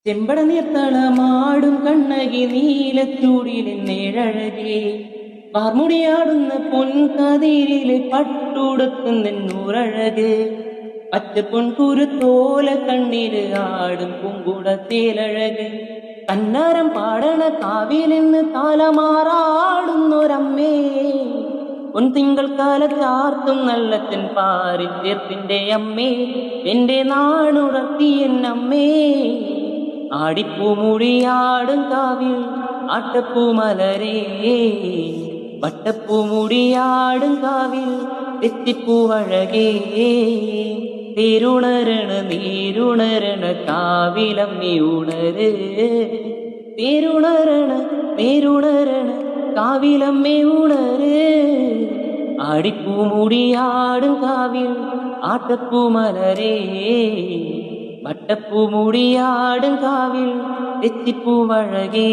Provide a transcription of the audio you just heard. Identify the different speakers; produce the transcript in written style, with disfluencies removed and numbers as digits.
Speaker 1: ചെമ്പട നീർത്തളമാടും കണ്ണകി നീലച്ചൂടിലെന്നേഴഴകേ വാർമുടിയാടുന്ന പൊൻകതിരിലെ പട്ടുടുത്തുന്നൂറഴക് പച്ച പൊൻകുരുത്തോല കണ്ണില് ആടും പൂങ്കുടത്തേലഴക് കന്നാരം പാടണ കാവിലെന്ന് താലമാറാടുന്നൊരമ്മേ പൊൻതിങ്കൾ കാലത്താർത്തും നല്ലച്ചൻ പാരിച്ചേർത്തിന്റെ അമ്മേ എന്റെ നാടുണർത്തിയെന്നമ്മേ ആടിപ്പൂമുടിയാടും കാവിൽ ആട്ടപ്പൂമലരേ വട്ടപ്പൂമുടിയാടും കാവിൽ തെറ്റിപ്പൂവഴകേ തേരുണരണ നീരുണരണ കാവിലമ്മി ഉണര് തേരുണരണ നേരുണരണ കാവിലമ്മേ ഉണര് ആടിപ്പൂമുടിയാടും കാവിൽ ആട്ടപ്പൂമലരേ വട്ടപ്പൂമുടിയാടും കാവിൽ തെറ്റിപ്പൂവഴകേ